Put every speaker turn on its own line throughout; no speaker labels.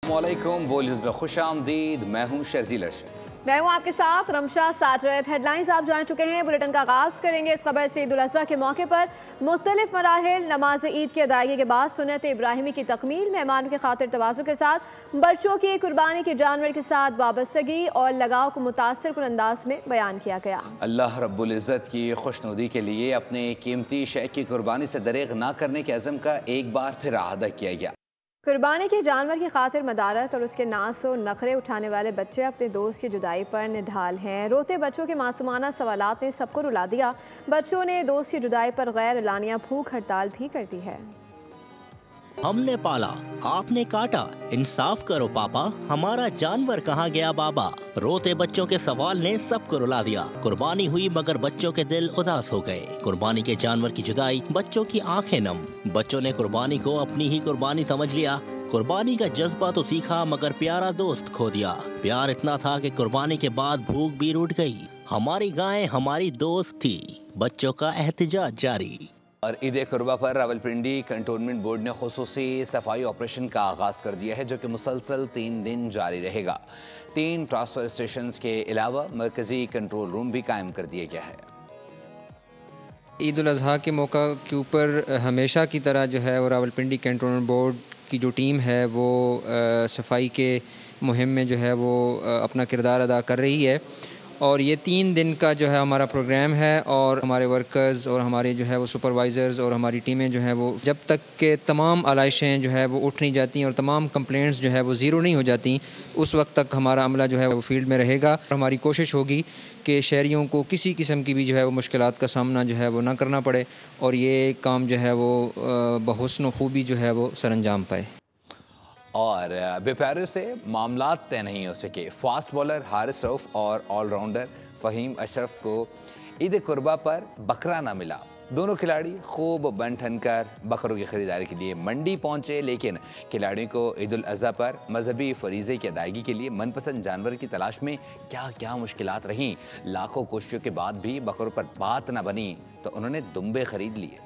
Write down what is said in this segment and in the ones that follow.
वालेकुम, वो न्यूज़ में खुश आमदीद। मैं हूँ शर्जील अर्शद।
मैं हूँ आपके साथ रमशा साजद। हेडलाइंस आप जान चुके हैं। बुलेटिन का आगाज़ करेंगे इस खबर से। ईद उल अज़हा के मौके पर मुख्तलिफ मराहिल नमाज ईद की अदायगी के बाद सुन्नत इब्राहिमी की तकमील, मेहमानों की खातिर तवाज़ु के साथ बच्चों की कुर्बानी के जानवर के साथ वाबस्तगी और लगाव को मुतासिर कुन अंदाज में बयान किया गया।
अल्लाह रब्बुल इज़्ज़त की खुशनुदी के लिए अपने कीमती शय की कुर्बानी से दरेग ना करने के अज़म का एक बार फिर अदा किया गया।
कुर्बानी के जानवर की खातिर मदारत और उसके नाज और नखरे उठाने वाले बच्चे अपने दोस्त की जुदाई पर निढाल हैं। रोते बच्चों के मासूमाना सवालात ने सबको रुला दिया। बच्चों ने दोस्त की जुदाई पर गैर एलानिया भूख हड़ताल भी कर दी है।
हमने पाला, आपने काटा, इंसाफ करो पापा, हमारा जानवर कहाँ गया बाबा। रोते बच्चों के सवाल ने सबको रुला दिया। कुर्बानी हुई मगर बच्चों के दिल उदास हो गए। कुर्बानी के जानवर की जुदाई, बच्चों की आंखें नम। बच्चों ने कुर्बानी को अपनी ही कुर्बानी समझ लिया। कुर्बानी का जज्बा तो सीखा मगर प्यारा दोस्त खो दिया। प्यार इतना था कि कुर्बानी के बाद भूख भी रूठ गई। हमारी गाय हमारी दोस्त थी। बच्चों का एहतजाज जारी।
और ईद कुर्बा पर रावलपिंडी कंटोनमेंट बोर्ड ने खुसूसी सफाई ऑपरेशन का आगाज़ कर दिया है, जो कि मुसलसल 3 दिन जारी रहेगा। 3 ट्रांसफर स्टेशन के अलावा मरकजी कंट्रोल रूम भी कायम कर दिया गया है।
ईद उल अज़हा के मौका के ऊपर हमेशा की तरह जो है वो रावलपिंडी कंटोनमेंट बोर्ड की जो टीम है वो सफाई के मुहिम में जो है वो अपना किरदार अदा कर रही है। और ये 3 दिन का जो है हमारा प्रोग्राम है और हमारे वर्कर्स और हमारे जो है वो सुपरवाइज़र्स और हमारी टीमें जो है वो जब तक के तमाम आलाइशें जो है वो उठ नहीं जाती और तमाम कंप्लेंट्स जो है वो ज़ीरो नहीं हो जाती, उस वक्त तक हमारा अमला जो है वो फील्ड में रहेगा। और हमारी कोशिश होगी कि शहरियों को किसी किस्म की भी जो है वो मुश्किलात का सामना जो है वो ना करना पड़े और ये काम जो है वो बहुस्न खूबी जो है वो सरअंजाम पाए।
और बेपारियों से मामलात तय नहीं हो सके। फास्ट बॉलर हारिस रऊफ और ऑलराउंडर फ़हीम अशरफ को ईद कुर्बा पर बकरा ना मिला। दोनों खिलाड़ी खूब बन ठन कर बकरों की ख़रीदारी के लिए मंडी पहुंचे, लेकिन खिलाड़ियों को ईद उल अज़हा पर मजहबी फरीज़े की अदायगी के लिए मनपसंद जानवर की तलाश में क्या क्या मुश्किलात रहीं। लाखों कोशिशों के बाद भी बकरों पर बात न बनी तो उन्होंने दुम्बे खरीद लिए।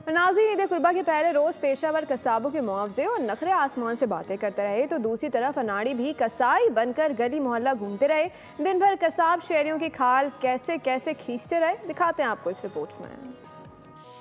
नाज़रीन, ईद कुर्बा के पहले रोज़ पेशावर कसाबों के मुआवजे और नखरे आसमान से बातें करते रहे तो दूसरी तरफ अनाड़ी भी कसाई बनकर गली मोहल्ला घूमते रहे। दिन भर कसाब शहरियों की खाल कैसे कैसे खींचते रहे, दिखाते हैं आपको इस रिपोर्ट में।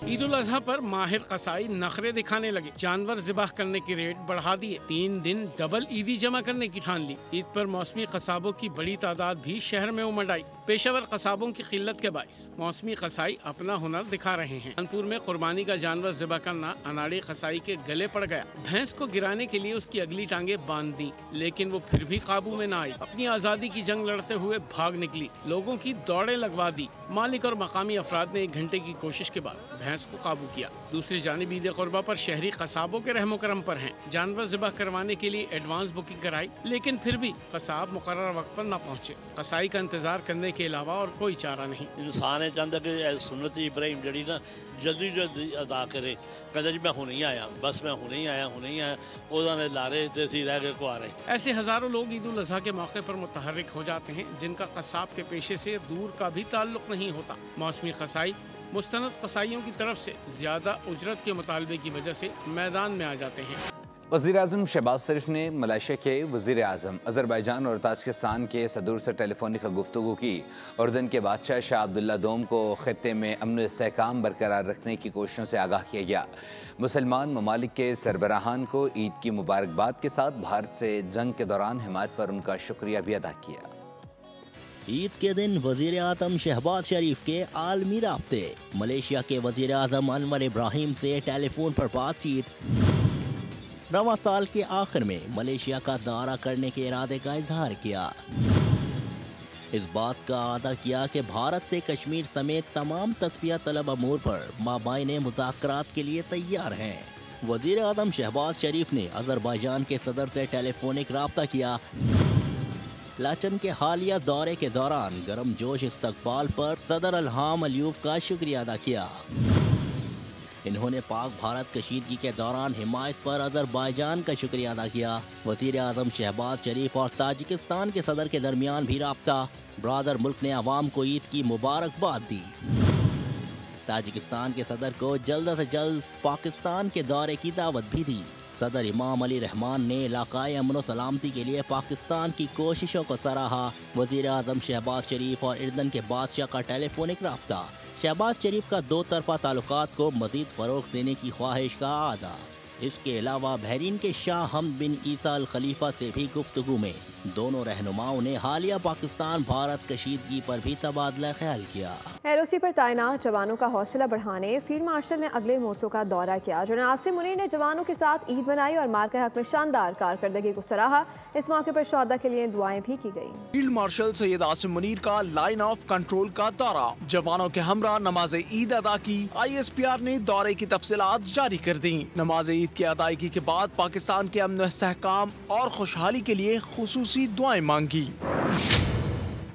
ईद उल अज़हा पर माहिर कसाई नखरे दिखाने लगे। जानवर ज़िबाह करने की रेट बढ़ा दिए। 3 दिन डबल ईदी जमा करने की ठान ली। ईद पर मौसमी कसाबों की बड़ी तादाद भी शहर में उमड़ आई। पेशेवर कसाबों की किल्लत के बाइस मौसमी कसाई अपना हुनर दिखा रहे हैं। कानपुर में कुर्बानी का जानवर ज़िबा करना अनाड़ी कसाई के गले पड़ गया। भैंस को गिराने के लिए उसकी अगली टांगे बांध दी, लेकिन वो फिर भी काबू में न आई। अपनी आज़ादी की जंग लड़ते हुए भाग निकली। लोगों की दौड़े लगवा दी। मालिक और मकामी अफराद ने 1 घंटे की कोशिश के बाद भैंस को काबू किया। दूसरी जानिब ईद कुर्बा पर शहरी कसाबों के रहमो करम पर हैं। जानवर ज़िबा करवाने के लिए एडवांस बुकिंग कराई, लेकिन फिर भी कसाब मुकर्रर वक्त पर न पहुँचे। कसाई का इंतजार करने के अलावा और कोई चारा नहीं।
इंसान है चाहता कि सुन्नत इब्राहिम जड़ी ना जल्दी जल्दी अदा करे। कहते जी मैं हुणे ही आया, बस मैं हुणे ही आया उन्होंने लारे जैसी रह गए को आ रहे।
ऐसे हजारों लोग ईद उल अज़हा के मौके पर मुतहर्रिक हो जाते हैं, जिनका कसाब के पेशे से दूर का भी ताल्लुक नहीं होता। मौसमी कसाई मुस्तनद कसाईयों की तरफ से ज्यादा उजरत के मुतालबे की वजह से मैदान में आ जाते हैं।
वज़ीर-ए-आज़म शहबाज शरीफ ने मलेशिया के वज़ीर-ए-आज़म अज़रबैजान और ताजिकिस्तान के सदूर से टेलीफोनिक गुफ्तगू की। उर्दन के बादशाह शाह अब्दुल्ला दोम को खित्ते में अमन इस्तेहकाम बरकरार रखने की कोशिशों से आगाह किया गया। मुसलमान ममालिक के सरबराहान को ईद की मुबारकबाद के साथ भारत से जंग के दौरान हिमायत पर उनका शुक्रिया भी अदा किया।
ईद के दिन वज़ीर-ए-आज़म शहबाज शरीफ के आलमी राब्ते। मलेशिया के वज़ीर-ए-आज़म अनवर इब्राहिम से टेलीफोन पर बातचीत। रवां साल के आखिर में मलेशिया का दौरा करने के इरादे का इजहार किया। इस बात का अदा किया कि भारत से कश्मीर समेत तमाम तस्फिया तलब अमूर पर माबाइने मुज़ाकरात के लिए तैयार हैं। वज़ीर-ए-आज़म शहबाज शरीफ ने अज़रबैजान के सदर से टेलीफोनिक राब्ता किया। लाचन के हालिया दौरे के दौरान गर्म जोश इस्तकबाल पर सदर इल्हाम अलियूफ का शुक्रिया अदा किया। इन्होंने पाक भारत कशीदगी के दौरान हिमायत पर अज़रबैजान का शुक्रिया अदा किया। वज़ीर-ए-आज़म शहबाज शरीफ और ताजिकिस्तान के सदर के दरमियान भी राब्ता। ब्रादर मुल्क ने अवाम को ईद की मुबारकबाद दी। ताजिकिस्तान के सदर को जल्द से जल्द पाकिस्तान के दौरे की दावत भी दी। सदर इमाम अली रहमान ने इलाकाई अमन सलामती के लिए पाकिस्तान की कोशिशों को सराहा। वज़ीर आज़म शहबाज शरीफ और इर्दन के बादशाह का टेलीफोनिक रब्ता। शहबाज शरीफ का दो तरफा ताल्लुकात को मज़ीद फ़रोग़ देने की ख्वाहिश का आदा। इसके अलावा बहरीन के शाह हमद बिन ईसा अल खलीफा से भी गुफ्तगू में दोनों रहनुमाओं ने हालिया पाकिस्तान भारत कशीदगी पर भी तबादला ख्याल किया।
LOC पर तैनात जवानों का हौसला बढ़ाने फील्ड मार्शल ने अगले मौसू का दौरा किया। जनरल आसिम मुनीर ने जवानों के साथ ईद मनाई और मार्का हक में शानदार कारकर्दगी को सराहा। इस मौके पर शोहदा के लिए दुआएं भी की गई।
फील्ड मार्शल सैयद आसिम मुनीर का लाइन ऑफ कंट्रोल का दौरा, जवानों के हमरा नमाज ईद अदा की। ISPR ने दौरे की तफसीलात जारी कर दी। नमाज ईद की अदायगी के बाद पाकिस्तान के अमन इस्तेहकाम और खुशहाली के लिए खुसूसी दुआएं मांगी।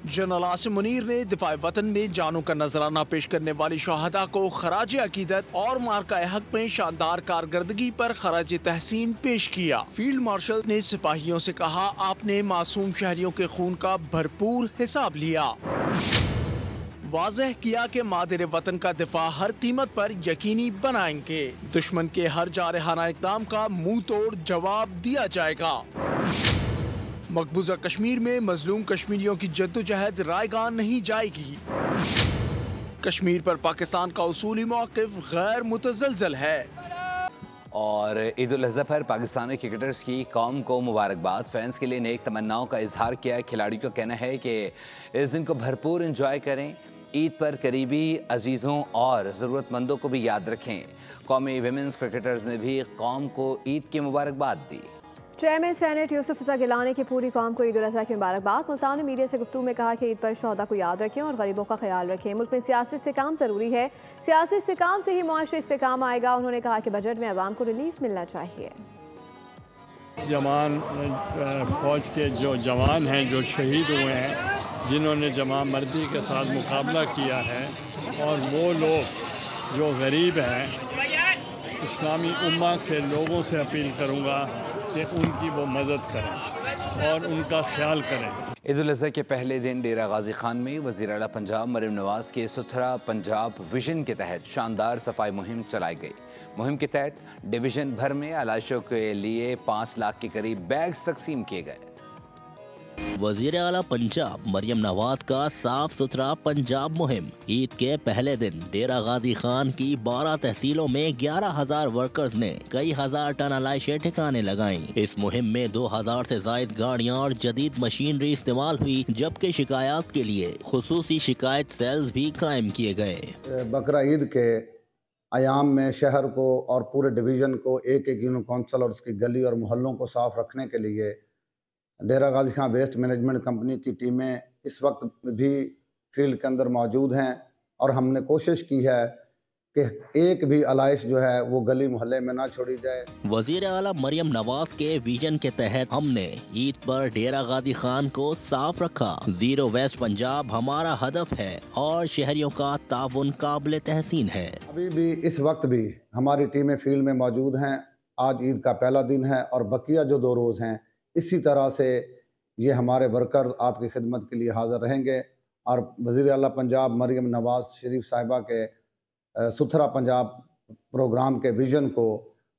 जनरल आसिम मुनीर ने दिफाए वतन में जानों का नजराना पेश करने वाली शहादा को खराज अकीदत और मार्का हक में शानदार कारकर्दगी पर खराज तहसीन पेश किया। फील्ड मार्शल ने सिपाहियों से कहा, आपने मासूम शहरियों के खून का भरपूर हिसाब लिया। वाज़ेह किया कि मादिर वतन का दिफा हर कीमत पर यकीनी बनाएंगे। दुश्मन के हर जारहाना इक़दाम का मुंह तोड़ जवाब दिया जाएगा। मकबूजा कश्मीर में मजलूम कश्मीरियों की जद्दोजहद रायगा नहीं जाएगी। कश्मीर पर पाकिस्तान का उसूली मौक़िफ़ गैर मुतज़लज़ल है।
और ईद उल अज़हा पर पाकिस्तानी क्रिकेटर्स की कौम को मुबारकबाद। फैंस के लिए नेक तमन्नाओं का इजहार किया। खिलाड़ियों का कहना है कि इस दिन को भरपूर इंजॉय करें। ईद पर करीबी अजीज़ों और ज़रूरतमंदों को भी याद रखें। कौमी विमेंस क्रिकेटर्स ने भी कौम को ईद की मुबारकबाद दी।
चेयरमैन सेनेट यूसुफ रज़ा गिलानी की पूरी कौम को ईद उल अज़हा की मुबारकबाद। मुल्तान ने मीडिया से गुफ्तगू में कहा कि ईद पर शोहदा को याद रखें और गरीबों का ख्याल रखें। मुल्क में सियासी इस्तेहकाम ज़रूरी है। सियासी इस्तेहकाम से ही मुआशरी इस्तेहकाम आएगा। उन्होंने कहा कि बजट में अवाम को रिलीफ मिलना चाहिए।
जवान फौज के जो जवान हैं, जो शहीद हुए हैं, जिन्होंने जमा मर्दी के साथ मुकाबला किया है, और वो लोग जो गरीब हैं, इस्लामी उम्मा के लोगों से अपील करूँगा कि उनकी वो मदद करें और उनका ख्याल करें।
ईद उल अज़हा के पहले दिन डेरा गाजी खान में वज़ीर आला पंजाब मरियम नवाज़ के सुथरा पंजाब विजन के तहत शानदार सफाई मुहिम चलाई गई। मुहिम के तहत डिवीज़न भर में आलाइशों के लिए 5 लाख के करीब बैग्स तकसीम किए गए।
वज़ीर आला पंजाब मरियम नवाज का साफ सुथरा पंजाब मुहिम। ईद के पहले दिन डेरा गाजी खान की 12 तहसीलों में 11,000 वर्कर्स ने कई हजार टन आलाइशें ठिकाने लगाईं। इस मुहिम में 2,000 से जायद गाड़ियाँ और जदीद मशीनरी इस्तेमाल हुई, जबकि शिकायत के लिए खुसूसी शिकायत सेल्स भी कायम किए गए।
बकरा ईद के अयाम में शहर को और पूरे डिवीज़न को एक यूनियन काउंसिल और उसकी गली और मोहल्लों को साफ रखने के लिए डेरा Ghazi Khan waste management company की टीमें इस वक्त भी फील्ड के अंदर मौजूद हैं और हमने कोशिश की है कि एक भी आलाइश जो है वो गली मोहल्ले में ना छोड़ी जाए।
वज़ीर आला मरियम नवाज के विजन के तहत हमने ईद पर डेरा गाजी खान को साफ रखा। जीरो वेस्ट पंजाब हमारा हदफ है और शहरियों का ताउन काबिल तहसीन है।
अभी भी इस वक्त भी हमारी टीमें फील्ड में मौजूद हैं। आज ईद का पहला दिन है और बकिया जो 2 रोज़ हैं, इसी तरह से ये हमारे वर्कर्स आपकी खिदमत के लिए हाज़िर रहेंगे और वज़ीर आला पंजाब मरियम नवाज़ शरीफ साहिबा के सुथरा पंजाब प्रोग्राम के विज़न को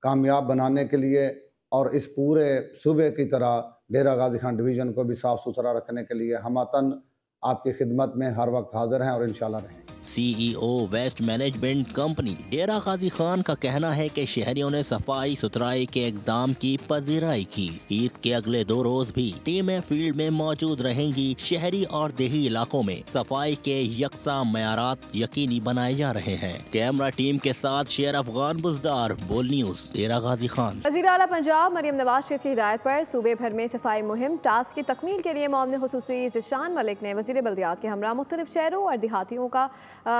कामयाब बनाने के लिए और इस पूरे सूबे की तरह डेरा गाजी खान डिवीज़न को भी साफ़ सुथरा रखने के लिए हम वतन आपकी खिदमत में हर वक्त हाजिर हैं और इंशाल्लाह रहेंगे।
CEO वेस्ट मैनेजमेंट कंपनी डेरा गाजी खान का कहना है कि शहरियों ने सफाई सुथराई के इक़दाम की पजीराई की। ईद के अगले 2 रोज भी टीमें फील्ड में मौजूद रहेंगी। शहरी और देही इलाकों में सफाई के यकसा मयारात यकीनी बनाए जा रहे हैं। कैमरा टीम के साथ शेर अफगान बुजदार, बोल न्यूज, डेरा गाजी खान।
वज़ीर आला पंजाब मरियम नवाज शरीफ की हिदायत पर सूबे भर में सफाई मुहिम टास्क की तकमील के लिए मामले खुसूसी ज़िशान मलिक ने वज़ीर बल्दियात के हमरा मुख्तलिफ शहरों और देहातियों का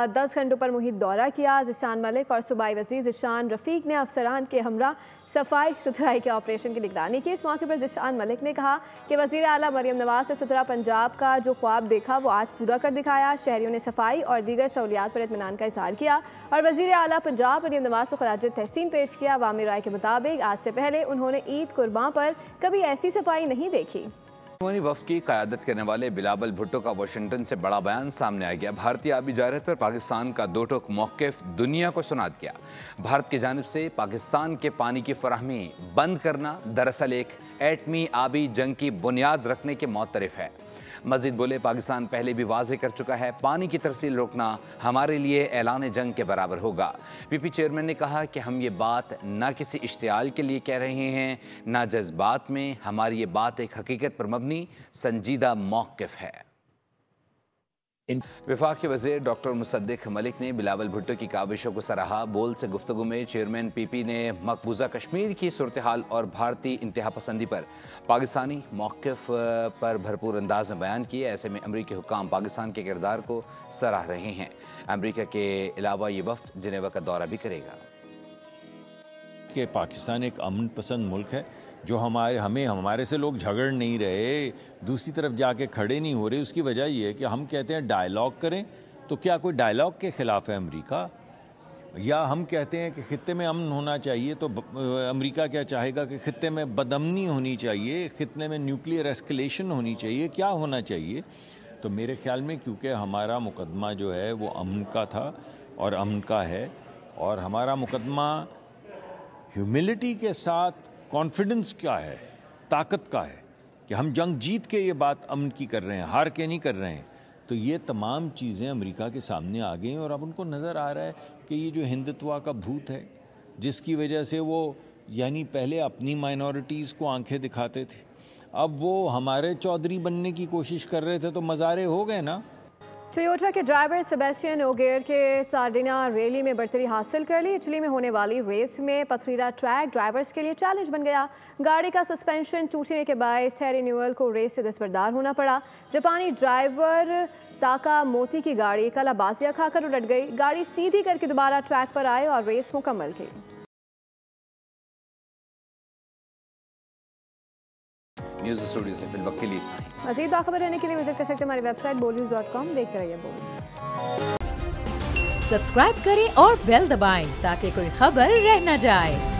10 घंटों पर मुहित दौरा किया। ज़िशान मलिक और सूबाई वज़ीर ज़िशान रफ़ीक ने अफसरान के हमरा सफाई सुथराई के ऑपरेशन की निगरानी की। इस मौके पर ज़िशान मलिक ने कहा कि वज़ीर आला मरियम नवाज से सुथरा पंजाब का जो ख्वाब देखा वो आज पूरा कर दिखाया। शहरियों ने सफाई और दीगर सहूलियात पर इत्मीनान का इज़हार किया और वज़ीर आला पंजाब मरियम नवाज को खराज तहसीन पेश किया। अवामी राय के मुताबिक आज से पहले उन्होंने ईद कुर्बान पर कभी ऐसी सफाई नहीं देखी।
वफ़द की क़यादत करने वाले बिलावल भुट्टो का वाशिंगटन से बड़ा बयान सामने आ गया। भारतीय आबी जरत पर पाकिस्तान का दो टोक मौक़िफ़ दुनिया को सुना दिया। भारत की जानिब से पाकिस्तान के पानी की फराहमी बंद करना दरअसल एक एटमी आबी जंग की बुनियाद रखने के मुतरफ़ है। मज़ीद बोले, पाकिस्तान पहले भी वाज़ेह कर चुका है, पानी की तरसील रोकना हमारे लिए ऐलान जंग के बराबर होगा। पीपी चेयरमैन ने कहा कि हम ये बात ना किसी इश्तियाल के लिए कह रहे हैं, ना जज्बात में, हमारी ये बात एक हकीकत पर मबनी संजीदा मौक़िफ़ है। वफाकी वज़ीर डॉक्टर मुसद्दिक मलिक ने बिलावल भुट्टो की काविशों को सराहा। बोल से गुफ्तगू में चेयरमैन पीपी ने मकबूजा कश्मीर की सूरत हाल और भारतीय इंतहा पसंदी पर पाकिस्तानी मौक़िफ़ पर भरपूर अंदाज में बयान किए। ऐसे में अमरीकी हुक्काम पाकिस्तान के किरदार को सराह रहे हैं। अमरीका के अलावा ये वफ़द जिनेवा का दौरा भी करेगा।
कि पाकिस्तान एक अमन पसंद मुल्क है, जो हमारे से लोग झगड़ नहीं रहे, दूसरी तरफ जाके खड़े नहीं हो रहे। उसकी वजह यह है कि हम कहते हैं डायलॉग करें, तो क्या कोई डायलॉग के ख़िलाफ़ है अमेरिका? या हम कहते हैं कि ख़ित्ते में अमन होना चाहिए, तो अमेरिका क्या चाहेगा कि ख़ित्ते में बदअमनी होनी चाहिए, ख़ित्ते में न्यूक्लियर एस्केलेशन होनी चाहिए? क्या होना चाहिए? तो मेरे ख़्याल में क्योंकि हमारा मुकदमा जो है वो अमन का था और अमन का है, और हमारा मुकदमा ह्यूमिलिटी के साथ कॉन्फिडेंस का है, ताकत का है कि हम जंग जीत के ये बात अमन की कर रहे हैं, हार के नहीं कर रहे हैं। तो ये तमाम चीज़ें अमेरिका के सामने आ गई और अब उनको नज़र आ रहा है कि ये जो हिंदुत्व का भूत है, जिसकी वजह से वो यानी पहले अपनी माइनॉरिटीज़ को आंखें दिखाते थे, अब वो हमारे चौधरी बनने की कोशिश कर रहे थे, तो मज़ारे हो गए ना।
टोयोटा के ड्राइवर सेबेस्टियन ओगियर के सार्डिना रैली में बढ़तरी हासिल कर ली। इटली में होने वाली रेस में पथरीला ट्रैक ड्राइवर्स के लिए चैलेंज बन गया। गाड़ी का सस्पेंशन टूटने के बायस हैरी न्यूएल को रेस से दस्तबरदार होना पड़ा। जापानी ड्राइवर ताका मोती की गाड़ी कलाबाजियां खाकर उलट गई। गाड़ी सीधी करके दोबारा ट्रैक पर आए और रेस मुकम्मल की।
न्यूज़ स्टूडियो से फिलहाल के लिए
मज़ीद बाखबर रहने के लिए विजिट कर सकते हैं हमारी वेबसाइट bolnews.com। देखते रहिए बोल।
सब्सक्राइब करें और बेल दबाएं ताकि कोई खबर रह न जाए।